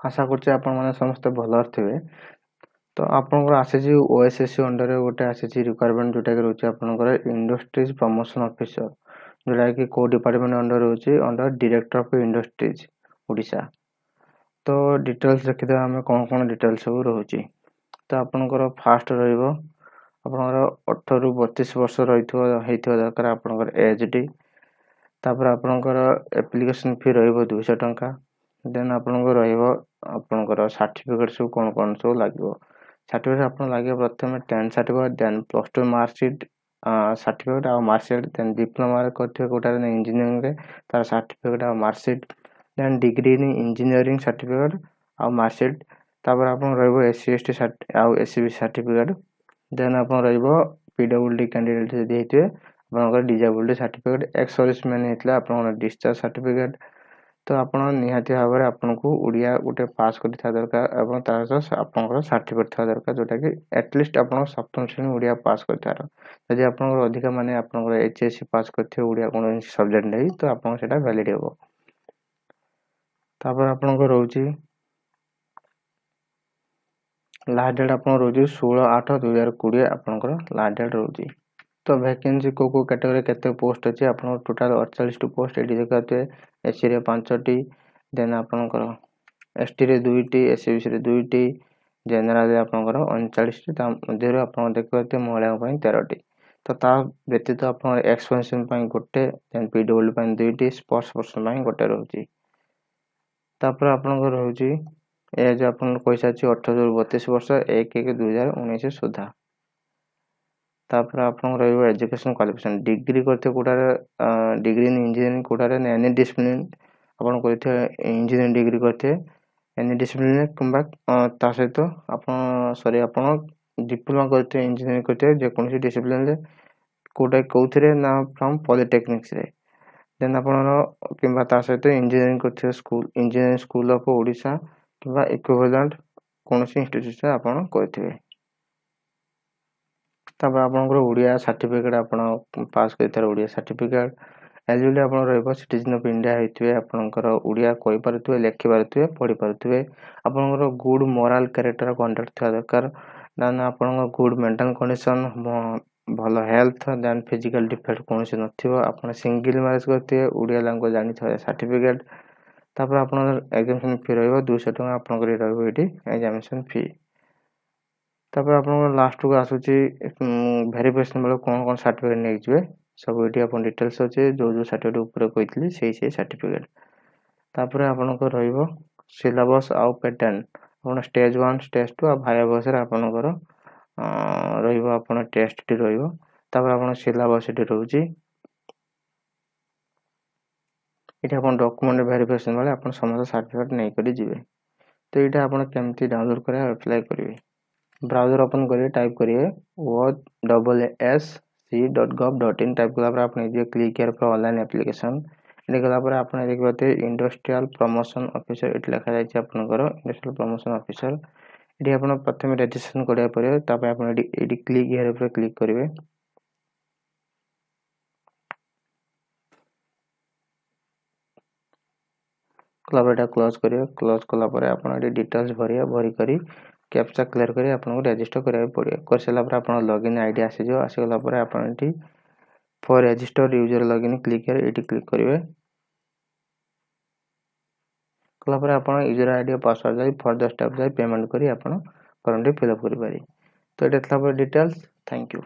आशा करछि आपण माने समस्त भलर थिबे। तो आपनकर आसीछि ओएसएससी अंडर रे गोटे आसीछि रिक्वायरमेंट जोटा कि रहउछि आपनकर इंडस्ट्रीज प्रमोशन ऑफिसर, जोटा कि को डिपार्टमेंट अंडर रहउछि under director of industries Odisha. तो डिटेल्स देखिदा हमें कोन डिटेल्स सब रहउछि। तो आपनकर फास्ट रहइबो आपनकर 18 रु 32 वर्ष रहिथो हेइथो दरकार आपनकर एज डी। तापर आपनकर एप्लीकेशन फी रहइबो 200 टंका। देन आपनकर रहइबो आपनकर सर्टिफिकेट सब कोन सब लागिवो। सर्टिफिकेट आपन लागिवो प्रथमे 10 certificate, then plus 2 marksheet certificate आ मार्कशीट, देन डिप्लोमा करथिबो कोटा इंजीनियरिंग रे तार सर्टिफिकेट आ marksheet, then degree in engineering certificate आ मार्कशीट। तापर आपन रहइबो एससी एसटी आ एससीबी सर्टिफिकेट। देन आपन रहइबो पीडब्ल्यूडी कैंडिडेट जदि हेतिबे आपनकर disability certificate, ex service man हेतला आपनकर डिस्चार्ज सर्टिफिकेट। तो आपण निहाती भाव में आपको ओडिया गोटे पास कर दरकार एवं तार आपनकर सर्टिफिकेट था दरकार जोटा कि एटलिस्ट आप सप्तम श्रेणी ओडिया पास कर। यदि आप अधिक माने आपनकर एचएससी पास करथे ओडिया कोन सब्जेक्ट नै तो आपन सेटा वैलिड हेबो। तापर आपनकर रहउची लास्ट डेट आपन रहउची 16/8/2020 आपनकर लास्ट डेट रहउची। तो वैकेंसी को कैटेगरी केते पोस्ट अछि आपन टोटल 48 टी पोस्ट एडी देखते। एससी रे 5 टी, देन आपनकर एसटी रे 2 टी, एससीबी रे 2 टी, जनरल रे आपनकर 39 टी, ता मध्ये रे आपन देखते महिला पई 13 टी। तो ता व्यतीत आपन एक्सपेंशन पई गोटे, देन पीडब्ल्यू पई 2 टी, स्पोर्ट्स पर्सन पई गोटे रहउची। तापर आपनकर रहउची एज आपन पैसा अछि 18 ରୁ 32 वर्ष 1/1/2019 सुधा। तापर आपन रहइबो एजुकेशन क्वालिफिकेशन डिग्री करथे कोटारे डिग्री इन इंजीनियरिंग कोटारे एनी डिसिप्लिन आपन करथे इंजीनियरिंग डिग्री करथे एनी डिसिप्लिन किंबा ता सहित आपन सॉरी आपन डिप्लोमा करथे इंजीनियरिंग करथे जे कोनसी डिसिप्लिन रे कोटा कोउथरे ना फ्रॉम पॉलिटेक्निक्स रे। देन आपन किंबा ता सहित इंजीनियरिंग करथे school engineering school of Odisha किंबा इक्विवेलेंट कोनसी इंस्टीट्यूशन आपन करथिबे। तब आपनकर ओडिया सर्टिफिकेट आपन पास करथार ओडिया सर्टिफिकेट एलिजिबल आपन रहइबो सिटीजन ऑफ इंडिया हेतिबे आपनकर ओडिया कहि पारथुबे लेखि पारथुबे पढि पारथुबे आपनकर गुड मोरल कैरेक्टर कंडक्ट था दरकार देन आपनकर गुड मेंटल कंडीशन भलो हेल्थ देन फिजिकल डिफेक्ट कोनसी नथिबो आपन सिंगल मैरिज करथे ओडिया लैंग्वेज जानि था सर्टिफिकेट। तापर आपनकर एग्जामिनेशन फी रहइबो 200 टका आपनकर रहइबो एटी एग्जामिनेशन फी। तापर आपन लास्ट को आसुची वेरिफिकेशन बेले कोन सर्टिफिकेट नै जिवे सब एटी आपन डिटेल्स अछि जो सर्टिफिकेट ऊपर कहितली सेही सर्टिफिकेट। तापर आपन को रहइबो सिलेबस आ पैटर्न आपन स्टेज 1 स्टेज 2 आ भाया बस रे आपन को रहइबो आपन टेस्ट टी रहइबो। तापर आपन सिलेबस टी रहउची एटी आपन डॉक्यूमेंट वेरिफिकेशन बेले आपन समस्त सर्टिफिकेट नै करी जिवे। तो एटा आपन केमती डाउनलोड करे अप्लाई करिवे ब्राउजर ओपन करिए टाइप करिए ossc.gov.in टाइप कला पर आपने जे click here for online application एने कला पर आपने देखबते इंडस्ट्रियल प्रमोशन ऑफिसर एट लिखा जाय छै आपनकर इंडस्ट्रियल प्रमोशन ऑफिसर एटी आपन प्रथम रजिस्ट्रेशन करिया परे तापर आपन एटी क्लिक हियर पर क्लिक करिवे। क्लब एटा क्लोज करिए क्लोज कला पर आपन एटी डिटेल्स भरिया भरि करी कैप्चा क्लियर करी आपन को रजिस्टर करिया पड़े कर सला पर आपन लॉगिन आईडी आसी जो आसी गला पर आपन eighty for register user login click करे एटी क्लिक करिवे। कला पर आपन यूजर आईडी और पासवर्ड जाई फर्दर स्टेप जाई पेमेंट करी आपन फॉर्म टी फिल अप करि पारी। तो एटा था डिटेल्स। Thank you.